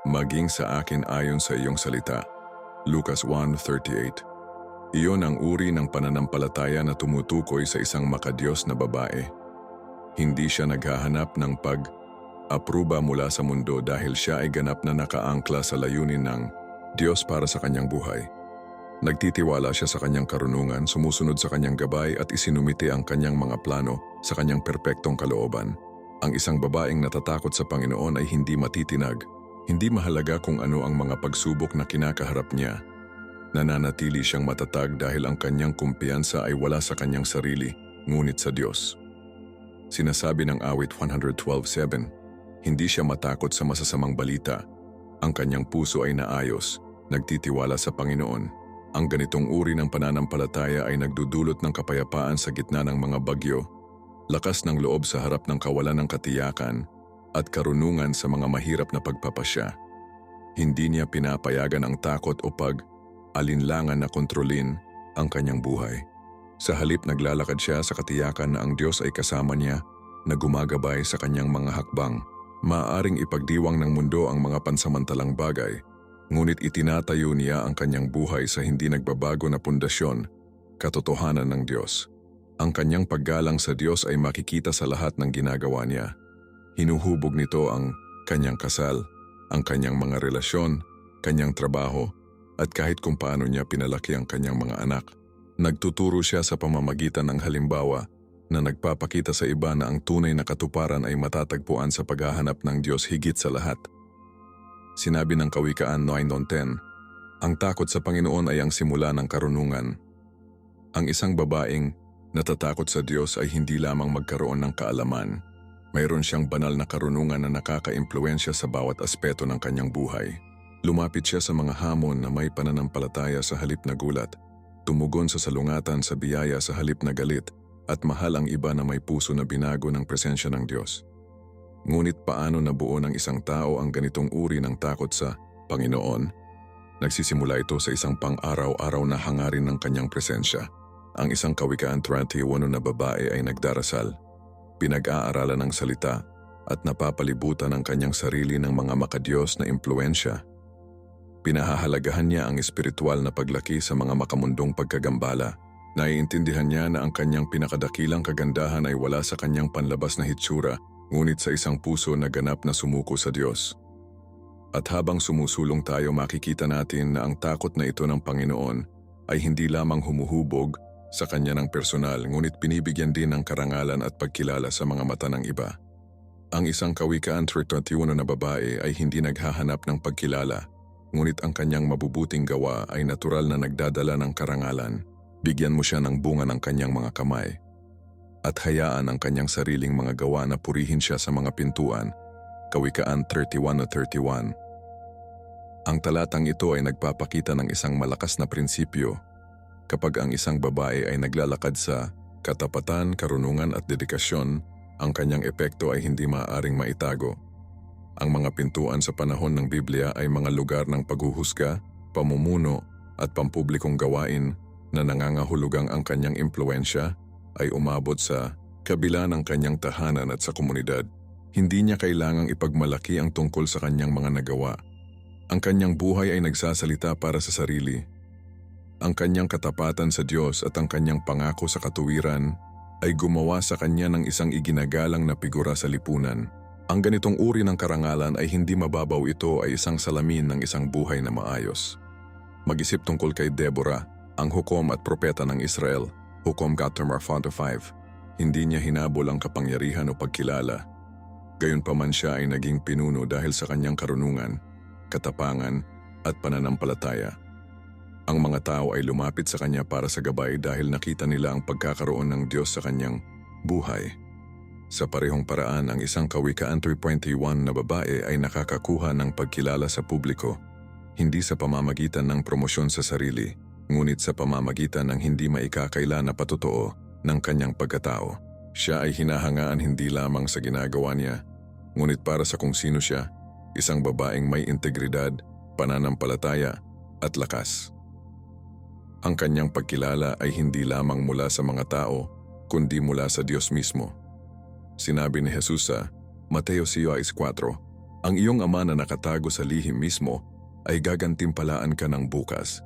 "Maging sa akin ayon sa iyong salita." Lucas 1:38. Iyon ang uri ng pananampalataya na tumutukoy sa isang makadiyos na babae. Hindi siya naghahanap ng pag-apruba mula sa mundo dahil siya ay ganap na nakaangkla sa layunin ng Diyos para sa kanyang buhay. Nagtitiwala siya sa kanyang karunungan, sumusunod sa kanyang gabay at isinumite ang kanyang mga plano sa kanyang perpektong kalooban. Ang isang babaeng natatakot sa Panginoon ay hindi matitinag. Hindi mahalaga kung ano ang mga pagsubok na kinakaharap niya. Nananatili siyang matatag dahil ang kanyang kumpiyansa ay wala sa kanyang sarili, ngunit sa Diyos. Sinasabi ng awit 112:7, hindi siya matakot sa masasamang balita. Ang kanyang puso ay naayos, nagtitiwala sa Panginoon. Ang ganitong uri ng pananampalataya ay nagdudulot ng kapayapaan sa gitna ng mga bagyo, lakas ng loob sa harap ng kawalan ng katiyakan, at karunungan sa mga mahirap na pagpapasya. Hindi niya pinapayagan ang takot o pag-alinlangan na kontrolin ang kanyang buhay. Sa halip, naglalakad siya sa katiyakan na ang Diyos ay kasama niya, na gumagabay sa kanyang mga hakbang. Maaaring ipagdiwang ng mundo ang mga pansamantalang bagay, ngunit itinatayo niya ang kanyang buhay sa hindi nagbabago na pundasyon, katotohanan ng Diyos. Ang kanyang paggalang sa Diyos ay makikita sa lahat ng ginagawa niya. Hinuhubog nito ang kanyang kasal, ang kanyang mga relasyon, kanyang trabaho, at kahit kung paano niya pinalaki ang kanyang mga anak. Nagtuturo siya sa pamamagitan ng halimbawa na nagpapakita sa iba na ang tunay na katuparan ay matatagpuan sa paghahanap ng Diyos higit sa lahat. Sinabi ng Kawikaan 9:10, ang takot sa Panginoon ay ang simula ng karunungan. Ang isang babaeng natatakot sa Diyos ay hindi lamang magkaroon ng kaalaman. Mayroon siyang banal na karunungan na nakaka-impluwensya sa bawat aspeto ng kanyang buhay. Lumapit siya sa mga hamon na may pananampalataya sa halip na gulat, tumugon sa salungatan sa biyaya sa halip na galit, at mahal ang iba na may puso na binago ng presensya ng Diyos. Ngunit paano nabuo ng isang tao ang ganitong uri ng takot sa Panginoon? Nagsisimula ito sa isang pang-araw-araw na hangarin ng kanyang presensya. Ang isang Kawikaan 31 na babae ay nagdarasal, pinag-aaralan ng salita, at napapalibutan ang kanyang sarili ng mga makadiyos na impluensya. Pinahahalagahan niya ang espiritual na paglaki sa mga makamundong pagkagambala. Naiintindihan niya na ang kanyang pinakadakilang kagandahan ay wala sa kanyang panlabas na hitsura, ngunit sa isang puso na ganap na sumuko sa Diyos. At habang sumusulong tayo, makikita natin na ang takot na ito ng Panginoon ay hindi lamang humuhubog sa kanya ng personal, ngunit binibigyan din ng karangalan at pagkilala sa mga mata ng iba. Ang isang Kawikaan 31 na babae ay hindi naghahanap ng pagkilala, ngunit ang kanyang mabubuting gawa ay natural na nagdadala ng karangalan. Bigyan mo siya ng bunga ng kanyang mga kamay, at hayaan ang kanyang sariling mga gawa na purihin siya sa mga pintuan. Kawikaan 31:31. Ang talatang ito ay nagpapakita ng isang malakas na prinsipyo. Kapag ang isang babae ay naglalakad sa katapatan, karunungan at dedikasyon, ang kanyang epekto ay hindi maaaring maitago. Ang mga pintuan sa panahon ng Biblia ay mga lugar ng paghuhusga, pamumuno at pampublikong gawain na nangangahulugang ang kanyang impluensya ay umabot sa kabila ng kanyang tahanan at sa komunidad. Hindi niya kailangang ipagmalaki ang tungkol sa kanyang mga nagawa. Ang kanyang buhay ay nagsasalita para sa sarili. Ang kanyang katapatan sa Diyos at ang kanyang pangako sa katuwiran ay gumawa sa kanya ng isang iginagalang na figura sa lipunan. Ang ganitong uri ng karangalan ay hindi mababaw, ito ay isang salamin ng isang buhay na maayos. Mag-isip tungkol kay Deborah, ang hukom at propeta ng Israel, Hukom chapter 5. Hindi niya hinabol ang kapangyarihan o pagkilala. Gayunpaman siya ay naging pinuno dahil sa kanyang karunungan, katapangan at pananampalataya. Ang mga tao ay lumapit sa kanya para sa gabay dahil nakita nila ang pagkakaroon ng Diyos sa kanyang buhay. Sa parehong paraan, ang isang Kawikaan 3:21 na babae ay nakakakuha ng pagkilala sa publiko, hindi sa pamamagitan ng promosyon sa sarili, ngunit sa pamamagitan ng hindi maikakaila na patotoo ng kanyang pagkatao. Siya ay hinahangaan hindi lamang sa ginagawa niya, ngunit para sa kung sino siya, isang babaeng may integridad, pananampalataya at lakas. Ang kanyang pagkilala ay hindi lamang mula sa mga tao, kundi mula sa Diyos mismo. Sinabi ni Jesus sa Mateo 6:4, "Ang iyong ama na nakatago sa lihim mismo ay gagantimpalaan ka ng bukas."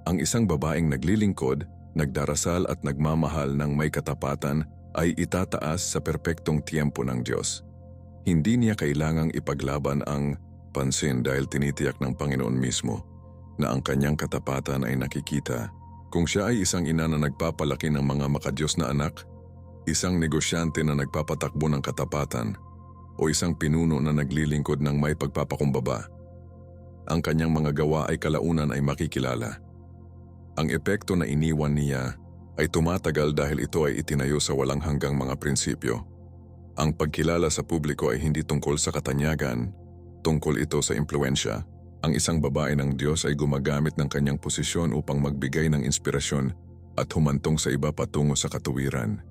Ang isang babaeng naglilingkod, nagdarasal at nagmamahal ng may katapatan ay itataas sa perpektong tiyempo ng Diyos. Hindi niya kailangang ipaglaban ang pansin dahil tinitiyak ng Panginoon mismo na ang kanyang katapatan ay nakikita. Kung siya ay isang ina na nagpapalaki ng mga makadiyos na anak, isang negosyante na nagpapatakbo ng katapatan, o isang pinuno na naglilingkod ng may pagpapakumbaba, ang kanyang mga gawa ay kalaunan ay makikilala. Ang epekto na iniwan niya ay tumatagal dahil ito ay itinayo sa walang hanggang mga prinsipyo. Ang pagkilala sa publiko ay hindi tungkol sa katanyagan, tungkol ito sa impluensya. Ang isang babae ng Diyos ay gumagamit ng kanyang posisyon upang magbigay ng inspirasyon at humantong sa iba patungo sa katuwiran.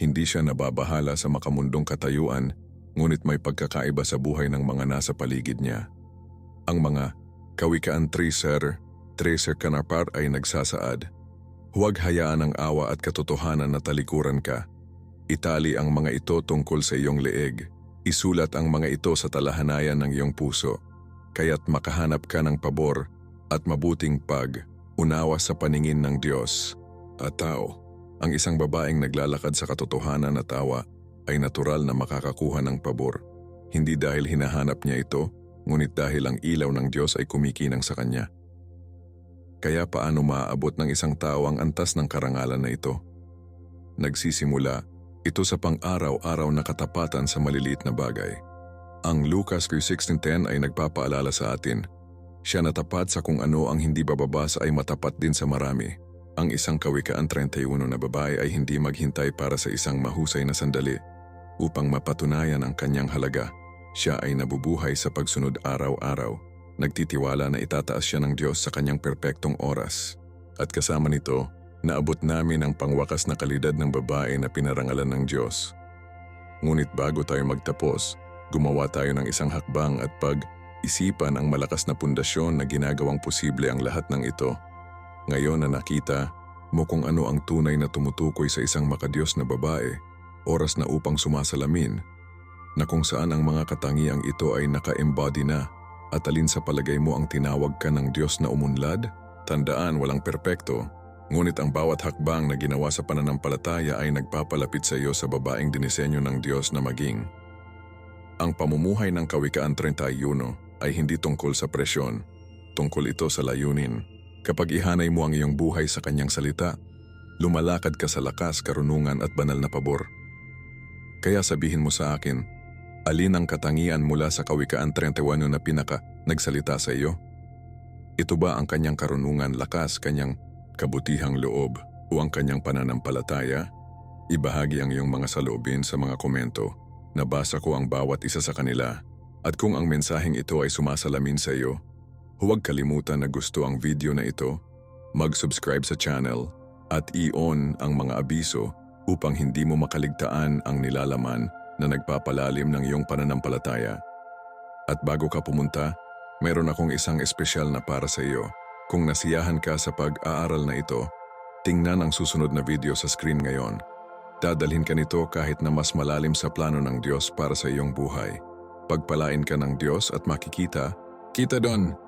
Hindi siya nababahala sa makamundong katayuan, ngunit may pagkakaiba sa buhay ng mga nasa paligid niya. Ang mga Kawikaan 3:13 kanapar ay nagsasaad, "Huwag hayaan ang awa at katotohanan na talikuran ka. Itali ang mga ito tungkol sa iyong leeg. Isulat ang mga ito sa talahanayan ng iyong puso. Kaya't makahanap ka ng pabor at mabuting pag-unawa sa paningin ng Diyos at tao." Ang isang babaeng naglalakad sa katotohanan at awa ay natural na makakakuha ng pabor, hindi dahil hinahanap niya ito, ngunit dahil ang ilaw ng Diyos ay kumikinang sa kanya. Kaya paano maaabot ng isang tao ang antas ng karangalan na ito? Nagsisimula ito sa pang-araw-araw na katapatan sa maliliit na bagay. Ang Lucas 16:10 ay nagpapaalala sa atin, "Siya na tapat sa kung ano ang hindi bababasa ay matapat din sa marami." Ang isang Kawikaan 31 na babae ay hindi maghintay para sa isang mahusay na sandali upang mapatunayan ang kanyang halaga. Siya ay nabubuhay sa pagsunod araw-araw, nagtitiwala na itataas siya ng Diyos sa kanyang perpektong oras. At kasama nito, naabot namin ang pangwakas na kalidad ng babae na pinarangalan ng Diyos. Ngunit bago tayo magtapos, gumawa tayo ng isang hakbang at pag-isipan ang malakas na pundasyon na ginagawang posible ang lahat ng ito. Ngayon na nakita mo kung ano ang tunay na tumutukoy sa isang makadiyos na babae, oras na upang sumasalamin, na kung saan ang mga katangiang ito ay naka-embody na, at alin sa palagay mo ang tinawag ka ng Diyos na umunlad? Tandaan, walang perpekto, ngunit ang bawat hakbang na ginawa sa pananampalataya ay nagpapalapit sa iyo sa babaeng dinisenyo ng Diyos na maging. Ang pamumuhay ng Kawikaan 31 ay hindi tungkol sa presyon, tungkol ito sa layunin. Kapag ihanay mo ang iyong buhay sa kanyang salita, lumalakad ka sa lakas, karunungan at banal na pabor. Kaya sabihin mo sa akin, alin ang katangian mula sa Kawikaan 31 na nagsalita sa iyo? Ito ba ang kanyang karunungan, lakas, kanyang kabutihang loob o ang kanyang pananampalataya? Ibahagi ang iyong mga saloobin sa mga komento. Nabasa ko ang bawat isa sa kanila, at kung ang mensaheng ito ay sumasalamin sa iyo, Huwag kalimutan na gusto ang video na ito, mag-subscribe sa channel, at i-on ang mga abiso upang hindi mo makaligtaan ang nilalaman na nagpapalalim ng iyong pananampalataya. At bago ka pumunta, mayroon akong isang espesyal na para sa iyo. Kung nasiyahan ka sa pag-aaral na ito, tingnan ang susunod na video sa screen ngayon. Dadalhin ka nito kahit na mas malalim sa plano ng Diyos para sa iyong buhay. Pagpalain ka ng Diyos at makikita, kita doon!